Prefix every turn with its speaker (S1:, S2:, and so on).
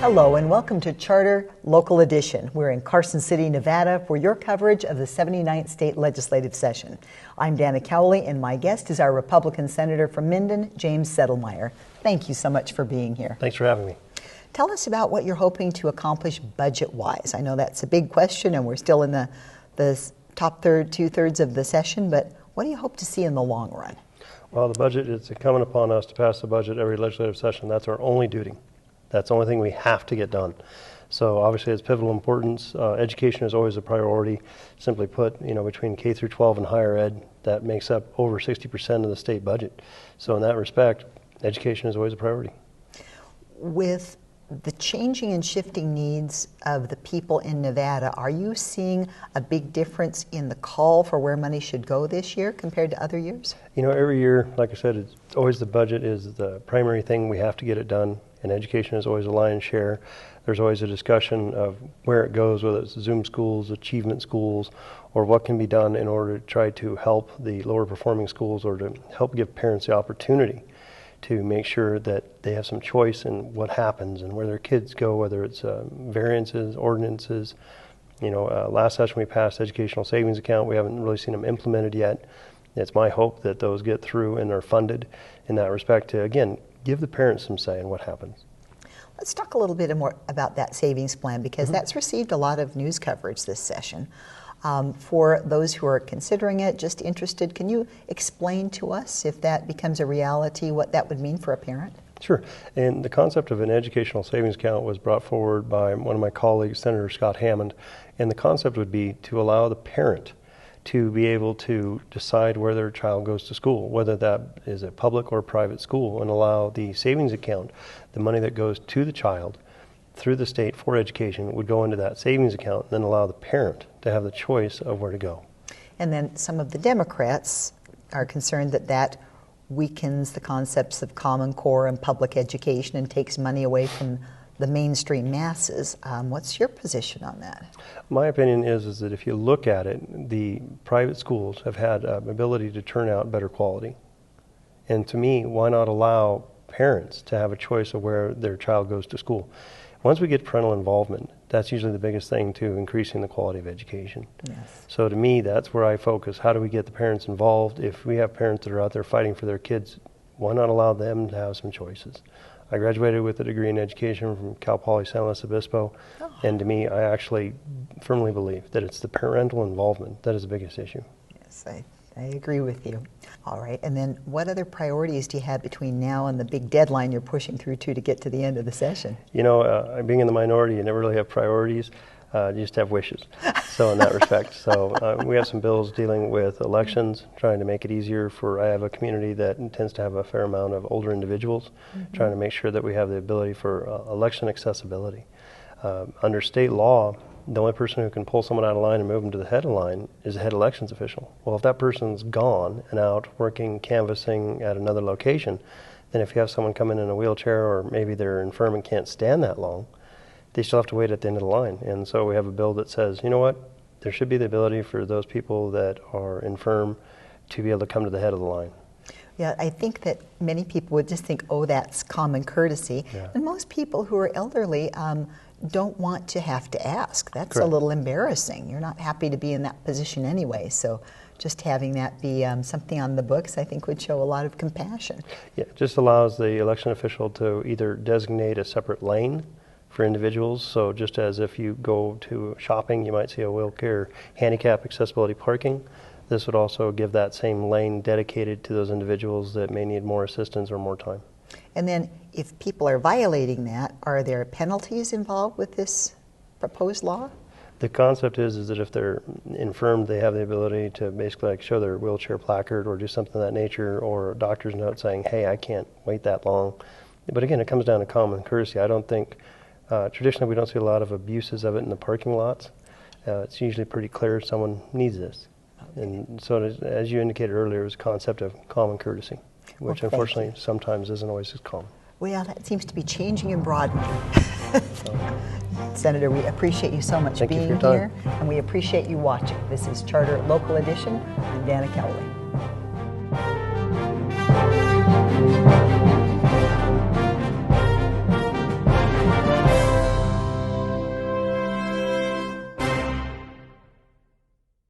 S1: Hello and welcome to Charter Local Edition. We're in Carson City, Nevada for your coverage of the 79th State Legislative Session. I'm Dana COWLEY and my guest is our Republican Senator from Minden, James.Settelmeyer. Thank you so much for being here.
S2: Thanks for having me.
S1: Tell us about what you're hoping to accomplish budget-wise. I know that's a big question and we're still in the top two-thirds of the session, but what do you hope to see in the long run?
S2: Well, the budget, it's incumbent upon us to pass the budget every legislative session. That's our only duty. That's the only thing we have to get done. So obviously it's pivotal importance. Education is always a priority. Simply put, between K through 12 and higher ed, that makes up over 60% of the state budget. So in that respect, education is always a priority.
S1: With the changing and shifting needs of the people in Nevada, are you seeing a big difference in the call for where money should go this year compared to other years?
S2: Every year, like I said, it's always the budget is the primary thing. We have to get it done, and education is always a lion's share. There's always a discussion of where it goes, whether it's Zoom schools, achievement schools, or what can be done in order to try to help the lower performing schools or to help give parents the opportunity to make sure that they have some choice in what happens and where their kids go, whether it's variances, ordinances. Last session we passed educational savings account. We haven't really seen them implemented yet. It's my hope that those get through and are funded in that respect to, again, give the parents some say in what happens.
S1: Let's talk a little bit more about that savings plan because that's received a lot of news coverage this session. For those who are considering it, just interested, can you explain to us, if that becomes a reality, what that would mean for a parent?
S2: Sure. And the concept of an educational savings account was brought forward by one of my colleagues, Senator Scott Hammond. And the concept would be to allow the parent to be able to decide where their child goes to school, whether that is a public or private school, and allow the savings account, the money that goes to the child through the state for education, would go into that savings account and then allow the parent to have the choice of where to go.
S1: And then some of the Democrats are concerned that that weakens the concepts of Common Core and public education and takes money away from the mainstream masses. What's your position on that?
S2: My opinion is that if you look at it, the private schools have had an ability to turn out better quality. And to me, why not allow parents to have a choice of where their child goes to school? Once we get parental involvement, that's usually the biggest thing to increasing the quality of education.
S1: Yes.
S2: So to me, that's where I focus. How do we get the parents involved? If we have parents that are out there fighting for their kids, why not allow them to have some choices? I graduated with a degree in education from Cal Poly San Luis Obispo, and to me, I actually firmly believe that it's the parental involvement that is the biggest issue. Yes,
S1: I agree with you. All right, and then what other priorities do you have between now and the big deadline you're pushing through to get to the end of the session?
S2: Being in the minority, you never really have priorities. You just have wishes. So in that respect, we have some bills dealing with elections, trying to make it easier I have a community that tends to have a fair amount of older individuals, trying to make sure that we have the ability for election accessibility. Under state law, the only person who can pull someone out of line and move them to the head of line is a head elections official. Well, if that person's gone and out working, canvassing at another location, then if you have someone come in a wheelchair or maybe they're infirm and can't stand that long, they still have to wait at the end of the line. And so we have a bill that says, you know what, there should be the ability for those people that are infirm to be able to come to the head of the line.
S1: Yeah, I think that many people would just think, oh, that's common courtesy. Yeah. And most people who are elderly don't want to have to ask. That's Correct. A little embarrassing. You're not happy to be in that position anyway. So just having that be something on the books, I think would show a lot of compassion. Yeah,
S2: it just allows the election official to either designate a separate lane for individuals. So just as if you go to shopping, you might see a wheelchair handicap accessibility parking. This would also give that same lane dedicated to those individuals that may need more assistance or more time.
S1: And then if people are violating that, are there penalties involved with this proposed law?
S2: The concept is that if they're infirm, they have the ability to basically show their wheelchair placard or do something of that nature, or a doctor's note saying, hey, I can't wait that long. But again, it comes down to common courtesy. I don't think, traditionally we don't see a lot of abuses of it in the parking lots. It's usually pretty clear someone needs this. Okay. And so as you indicated earlier, it was a concept of common courtesy, which unfortunately sometimes isn't always as common.
S1: Well, that seems to be changing and broadening. Senator, we appreciate you so much being here, and we appreciate you watching. This is Charter Local Edition. I'm Dana COWLEY.